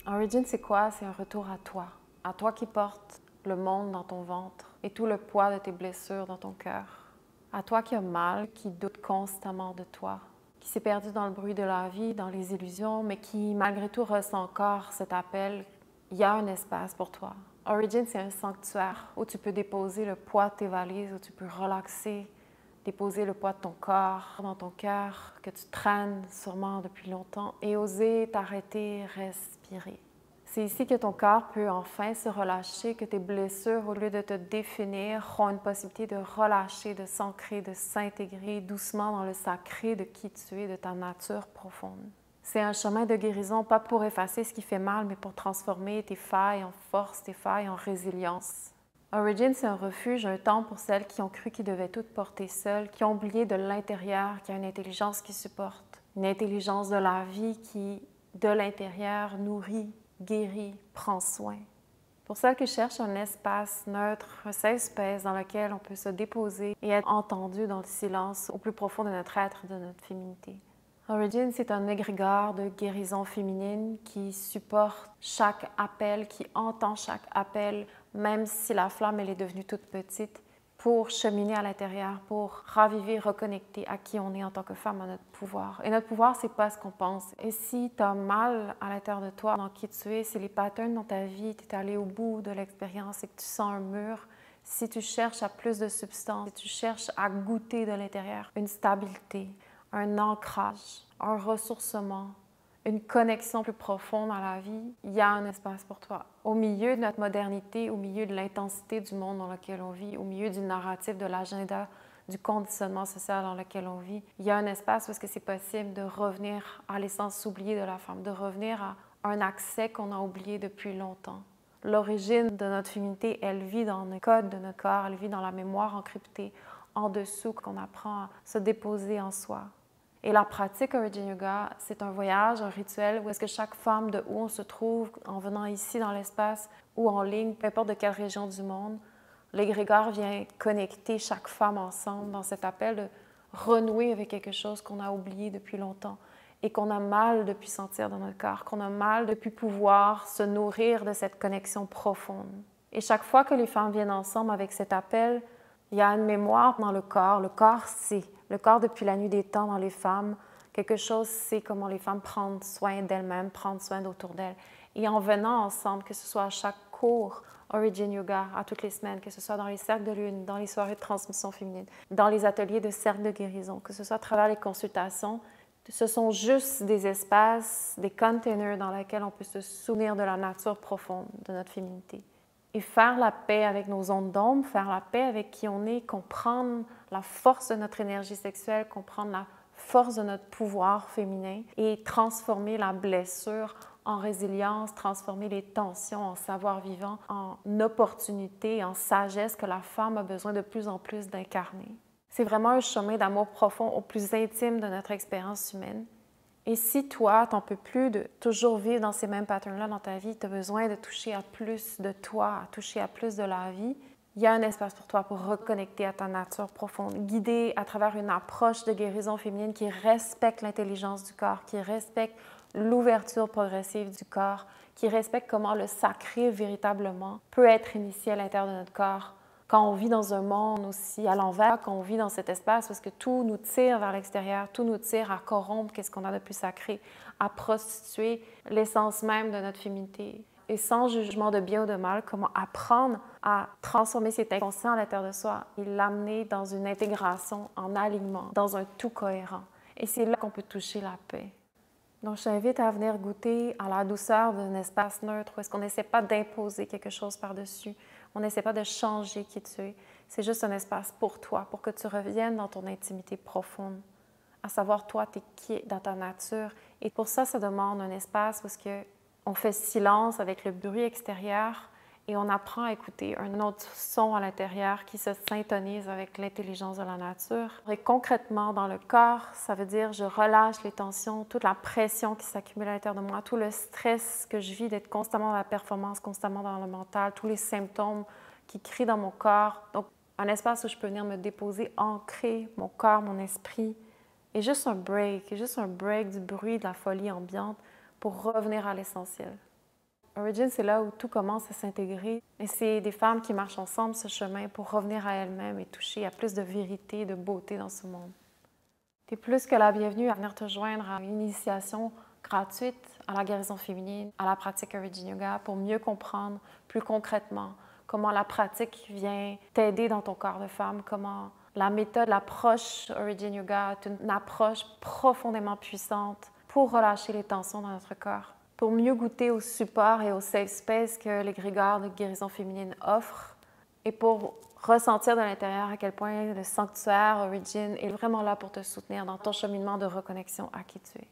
Origin, c'est quoi? C'est un retour à toi qui portes le monde dans ton ventre et tout le poids de tes blessures dans ton cœur. À toi qui as mal, qui doute constamment de toi, qui s'est perdu dans le bruit de la vie, dans les illusions, mais qui malgré tout ressent encore cet appel. Il y a un espace pour toi. Origin, c'est un sanctuaire où tu peux déposer le poids de tes valises, où tu peux relaxer, déposer le poids de ton corps dans ton cœur, que tu traînes sûrement depuis longtemps, et oser t'arrêter, respirer. C'est ici que ton corps peut enfin se relâcher, que tes blessures, au lieu de te définir, ont une possibilité de relâcher, de s'ancrer, de s'intégrer doucement dans le sacré de qui tu es, de ta nature profonde. C'est un chemin de guérison, pas pour effacer ce qui fait mal, mais pour transformer tes failles en force, tes failles en résilience. Origin, c'est un refuge, un temple pour celles qui ont cru qu'ils devaient tout porter seules, qui ont oublié de l'intérieur qu'il y a une intelligence qui supporte, une intelligence de la vie qui, de l'intérieur, nourrit, guérit, prend soin. Pour celles qui cherchent un espace neutre, un safe space dans lequel on peut se déposer et être entendu dans le silence au plus profond de notre être, de notre féminité. Origin, c'est un égrégore de guérison féminine qui supporte chaque appel, qui entend chaque appel, même si la flamme elle est devenue toute petite, pour cheminer à l'intérieur, pour raviver, reconnecter à qui on est en tant que femme, à notre pouvoir. Et notre pouvoir, c'est pas ce qu'on pense. Et si tu as mal à l'intérieur de toi, dans qui tu es, si les patterns dans ta vie, tu es allé au bout de l'expérience et que tu sens un mur, si tu cherches à plus de substance, si tu cherches à goûter de l'intérieur une stabilité, un ancrage, un ressourcement, une connexion plus profonde à la vie, il y a un espace pour toi. Au milieu de notre modernité, au milieu de l'intensité du monde dans lequel on vit, au milieu du narratif, de l'agenda, du conditionnement social dans lequel on vit, il y a un espace où c'est possible de revenir à l'essence oubliée de la femme, de revenir à un accès qu'on a oublié depuis longtemps. L'origine de notre féminité, elle vit dans le code de notre corps, elle vit dans la mémoire encryptée, en dessous, qu'on apprend à se déposer en soi. Et la pratique Origin Yoga, c'est un voyage, un rituel où est-ce que chaque femme de où on se trouve en venant ici dans l'espace ou en ligne, peu importe de quelle région du monde, l'égrégore vient connecter chaque femme ensemble dans cet appel de renouer avec quelque chose qu'on a oublié depuis longtemps et qu'on a mal depuis sentir dans notre corps, qu'on a mal depuis pouvoir se nourrir de cette connexion profonde. Et chaque fois que les femmes viennent ensemble avec cet appel, il y a une mémoire dans le corps. Le corps sait. Le corps, depuis la nuit des temps dans les femmes, quelque chose sait comment les femmes prennent soin d'elles-mêmes, prendre soin d'autour d'elles. Et en venant ensemble, que ce soit à chaque cours Origin Yoga, à toutes les semaines, que ce soit dans les cercles de lune, dans les soirées de transmission féminine, dans les ateliers de cercle de guérison, que ce soit à travers les consultations, ce sont juste des espaces, des containers dans lesquels on peut se souvenir de la nature profonde de notre féminité. Et faire la paix avec nos ondes d'ombre, faire la paix avec qui on est, comprendre la force de notre énergie sexuelle, comprendre la force de notre pouvoir féminin et transformer la blessure en résilience, transformer les tensions en savoir vivant, en opportunité, en sagesse que la femme a besoin de plus en plus d'incarner. C'est vraiment un chemin d'amour profond au plus intime de notre expérience humaine. Et si toi, t'en peux plus de toujours vivre dans ces mêmes patterns-là dans ta vie, tu as besoin de toucher à plus de toi, à toucher à plus de la vie, il y a un espace pour toi pour reconnecter à ta nature profonde, guidée à travers une approche de guérison féminine qui respecte l'intelligence du corps, qui respecte l'ouverture progressive du corps, qui respecte comment le sacré véritablement peut être initié à l'intérieur de notre corps. Quand on vit dans un monde aussi à l'envers, quand on vit dans cet espace parce que tout nous tire vers l'extérieur, tout nous tire à corrompre qu'est-ce qu'on a de plus sacré, à prostituer l'essence même de notre féminité. Et sans jugement de bien ou de mal, comment apprendre à transformer cet inconscient à l'intérieur de soi et l'amener dans une intégration, en alignement, dans un tout cohérent. Et c'est là qu'on peut toucher la paix. Donc, je t'invite à venir goûter à la douceur d'un espace neutre où est-ce qu'on n'essaie pas d'imposer quelque chose par-dessus. On n'essaie pas de changer qui tu es. C'est juste un espace pour toi, pour que tu reviennes dans ton intimité profonde, à savoir, toi, tu es qui dans ta nature. Et pour ça, ça demande un espace parce qu'on fait silence avec le bruit extérieur et on apprend à écouter un autre son à l'intérieur qui se syntonise avec l'intelligence de la nature. Et concrètement, dans le corps, ça veut dire je relâche les tensions, toute la pression qui s'accumule à l'intérieur de moi, tout le stress que je vis d'être constamment dans la performance, constamment dans le mental, tous les symptômes qui crient dans mon corps. Donc, un espace où je peux venir me déposer, ancrer mon corps, mon esprit. Et juste un break du bruit, de la folie ambiante pour revenir à l'essentiel. Origin, c'est là où tout commence à s'intégrer. Et c'est des femmes qui marchent ensemble ce chemin pour revenir à elles-mêmes et toucher à plus de vérité et de beauté dans ce monde. Tu es plus que la bienvenue à venir te joindre à une initiation gratuite à la guérison féminine, à la pratique Origin Yoga pour mieux comprendre plus concrètement comment la pratique vient t'aider dans ton corps de femme, comment la méthode, l'approche Origin Yoga est une approche profondément puissante pour relâcher les tensions dans notre corps, pour mieux goûter au support et au safe space que l'égrégore de guérison féminine offre et pour ressentir de l'intérieur à quel point le sanctuaire Origin est vraiment là pour te soutenir dans ton cheminement de reconnexion à qui tu es.